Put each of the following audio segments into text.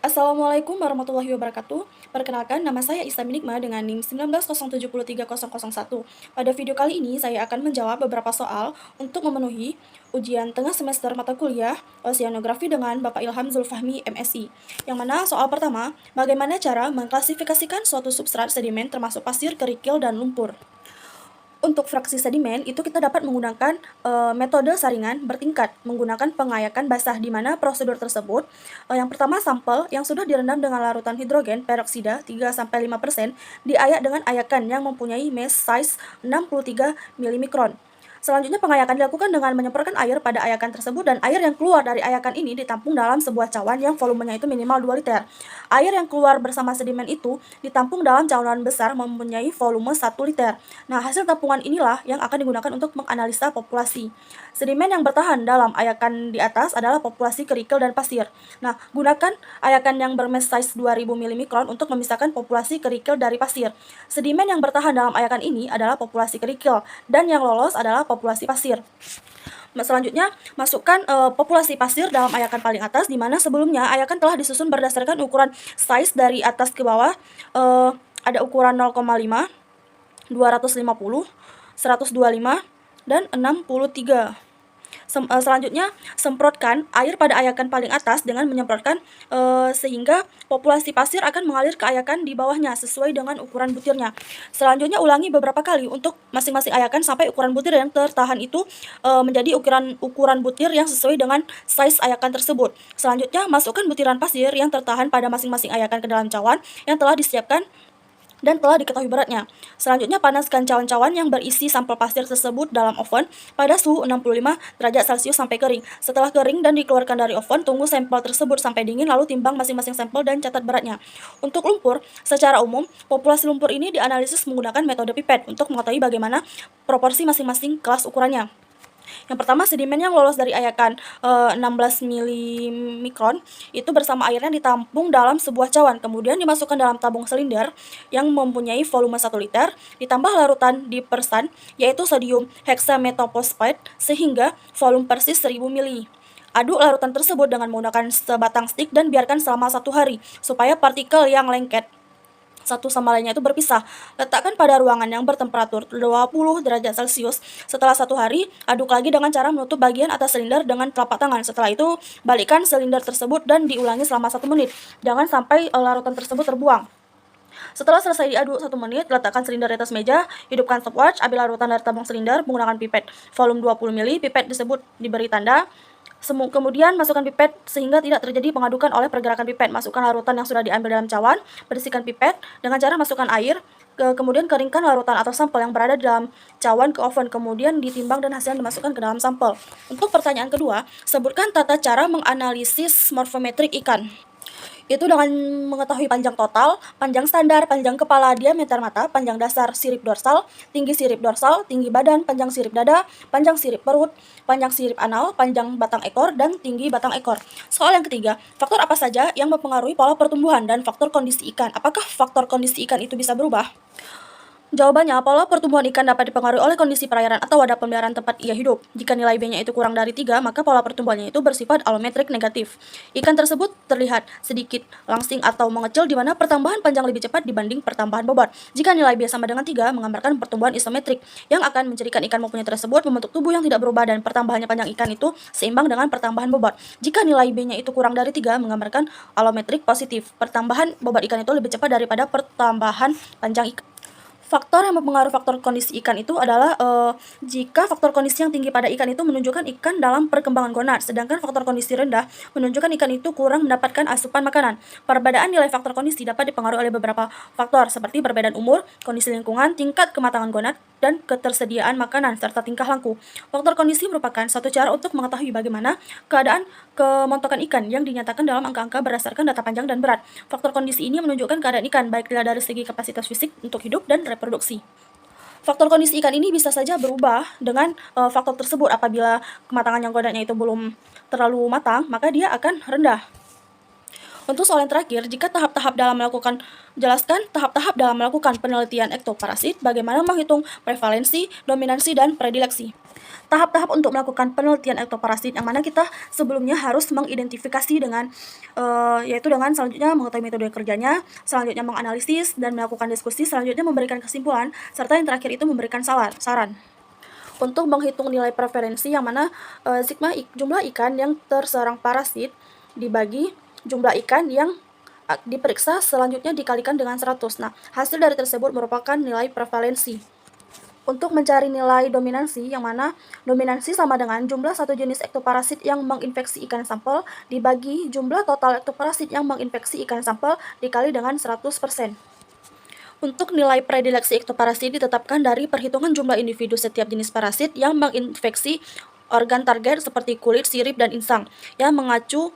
Assalamualaikum warahmatullahi wabarakatuh. Perkenalkan, nama saya Isa Minikma dengan NIM 190730001. Pada video kali ini, saya akan menjawab beberapa soal untuk memenuhi ujian tengah semester mata kuliah Oceanografi dengan Bapak Ilham Zulfahmi, MSI. Yang mana soal pertama, bagaimana cara mengklasifikasikan suatu substrat sedimen termasuk pasir, kerikil, dan lumpur? Untuk fraksi sedimen, itu kita dapat menggunakan metode saringan bertingkat, menggunakan pengayakan basah, di mana prosedur tersebut, yang pertama sampel yang sudah direndam dengan larutan hidrogen peroksida 3-5%, diayak dengan ayakan yang mempunyai mass size 63 milimikron. Selanjutnya pengayakan dilakukan dengan menyemprotkan air pada ayakan tersebut, dan air yang keluar dari ayakan ini ditampung dalam sebuah cawan yang volumenya itu minimal 2 liter. Air yang keluar bersama sedimen itu ditampung dalam cawan besar mempunyai volume 1 liter. Nah, hasil tampungan inilah yang akan digunakan untuk menganalisa populasi. Sedimen yang bertahan dalam ayakan di atas adalah populasi kerikil dan pasir. Nah, gunakan ayakan yang bermass size 2000 milimikron untuk memisahkan populasi kerikil dari pasir. Sedimen yang bertahan dalam ayakan ini adalah populasi kerikil, dan yang lolos adalah populasi pasir. Selanjutnya, masukkan populasi pasir dalam ayakan paling atas, di mana sebelumnya ayakan telah disusun berdasarkan ukuran size dari atas ke bawah. Ada ukuran 0,5, 250, 125, dan 63. Selanjutnya, semprotkan air pada ayakan paling atas dengan menyemprotkan sehingga populasi pasir akan mengalir ke ayakan di bawahnya sesuai dengan ukuran butirnya. Selanjutnya, ulangi beberapa kali untuk masing-masing ayakan sampai ukuran butir yang tertahan itu menjadi ukuran butir yang sesuai dengan size ayakan tersebut. Selanjutnya, masukkan butiran pasir yang tertahan pada masing-masing ayakan ke dalam cawan yang telah disiapkan dan telah diketahui beratnya. Selanjutnya, panaskan cawan-cawan yang berisi sampel pasir tersebut dalam oven pada suhu 65 derajat Celcius sampai kering. Setelah kering dan dikeluarkan dari oven, tunggu sampel tersebut sampai dingin, lalu timbang masing-masing sampel dan catat beratnya. Untuk lumpur, secara umum, populasi lumpur ini dianalisis menggunakan metode pipet untuk mengetahui bagaimana proporsi masing-masing kelas ukurannya. Yang pertama, sedimen yang lolos dari ayakan 16 milimikron itu bersama airnya ditampung dalam sebuah cawan, kemudian dimasukkan dalam tabung silinder yang mempunyai volume 1 liter, ditambah larutan dipersan yaitu sodium hexametophosphate sehingga volume persis 1000 mili. Aduk larutan tersebut dengan menggunakan sebatang stik dan biarkan selama 1 hari supaya partikel yang lengket satu sama lainnya itu berpisah. Letakkan pada ruangan yang bertemperatur 20 derajat Celcius. Setelah 1 hari, aduk lagi dengan cara menutup bagian atas silinder dengan telapak tangan. Setelah itu, balikkan silinder tersebut dan diulangi selama 1 menit. Jangan sampai larutan tersebut terbuang. Setelah selesai diaduk 1 menit, letakkan silinder di atas meja, hidupkan stopwatch, ambil larutan dari tabung silinder menggunakan pipet volume 20 mili. Pipet disebut diberi tanda. Kemudian masukkan pipet sehingga tidak terjadi pengadukan oleh pergerakan pipet. Masukkan larutan yang sudah diambil dalam cawan, bersihkan pipet dengan cara masukkan air, kemudian keringkan larutan atau sampel yang berada di dalam cawan ke oven, kemudian ditimbang dan hasilnya dimasukkan ke dalam sampel. Untuk pertanyaan kedua, sebutkan tata cara menganalisis morfometrik ikan. Itu dengan mengetahui panjang total, panjang standar, panjang kepala, diameter mata, panjang dasar sirip dorsal, tinggi badan, panjang sirip dada, panjang sirip perut, panjang sirip anal, panjang batang ekor, dan tinggi batang ekor. Soal yang ketiga, faktor apa saja yang mempengaruhi pola pertumbuhan dan faktor kondisi ikan? Apakah faktor kondisi ikan itu bisa berubah? Jawabannya, pola pertumbuhan ikan dapat dipengaruhi oleh kondisi perairan atau wadah pemeliharaan tempat ia hidup. Jika nilai B-nya itu kurang dari 3, maka pola pertumbuhannya itu bersifat alometrik negatif. Ikan tersebut terlihat sedikit langsing atau mengecil, di mana pertambahan panjang lebih cepat dibanding pertambahan bobot. Jika nilai B sama dengan 3, menggambarkan pertumbuhan isometrik, yang akan menjadikan ikan mempunyai tersebut membentuk tubuh yang tidak berubah dan pertambahannya panjang ikan itu seimbang dengan pertambahan bobot. Jika nilai B-nya itu kurang dari 3, menggambarkan alometrik positif. Pertambahan bobot ikan itu lebih cepat daripada pertambahan panjang ikan. Faktor yang mempengaruhi faktor kondisi ikan itu adalah jika faktor kondisi yang tinggi pada ikan itu menunjukkan ikan dalam perkembangan gonad, sedangkan faktor kondisi rendah menunjukkan ikan itu kurang mendapatkan asupan makanan. Perbedaan nilai faktor kondisi dapat dipengaruhi oleh beberapa faktor seperti perbedaan umur, kondisi lingkungan, tingkat kematangan gonad, dan ketersediaan makanan serta tingkah laku. Faktor kondisi merupakan satu cara untuk mengetahui bagaimana keadaan kemontokan ikan yang dinyatakan dalam angka-angka berdasarkan data panjang dan berat. Faktor kondisi ini menunjukkan keadaan ikan baik dari segi kapasitas fisik untuk hidup dan reproduksi. Faktor kondisi ikan ini bisa saja berubah dengan faktor tersebut. Apabila kematangan yang gonadnya itu belum terlalu matang, maka dia akan rendah. Untuk soal yang terakhir, jelaskan tahap-tahap dalam melakukan penelitian ektoparasit, bagaimana menghitung prevalensi, dominansi, dan predileksi. tahap-tahap untuk melakukan penelitian ektoparasit, yang mana kita sebelumnya harus mengidentifikasi dengan yaitu dengan selanjutnya mengetahui metode kerjanya, selanjutnya menganalisis dan melakukan diskusi, selanjutnya memberikan kesimpulan, serta yang terakhir itu memberikan saran. Untuk menghitung nilai preferensi, yang mana jumlah ikan yang terserang parasit dibagi jumlah ikan yang diperiksa, selanjutnya dikalikan dengan 100. Nah, hasil dari tersebut merupakan nilai prevalensi. Untuk mencari nilai dominansi, yang mana dominansi sama dengan jumlah satu jenis ektoparasit yang menginfeksi ikan sampel dibagi jumlah total ektoparasit yang menginfeksi ikan sampel dikali dengan 100%. Untuk nilai predileksi ektoparasit ditetapkan dari perhitungan jumlah individu setiap jenis parasit yang menginfeksi organ target seperti kulit, sirip, dan insang, yang mengacu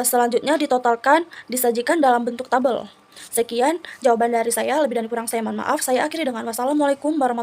selanjutnya ditotalkan disajikan dalam bentuk tabel. Sekian jawaban dari saya, lebih dan kurang saya mohon maaf. Saya akhiri dengan wassalamualaikum warahmatullahi wabarakatuh.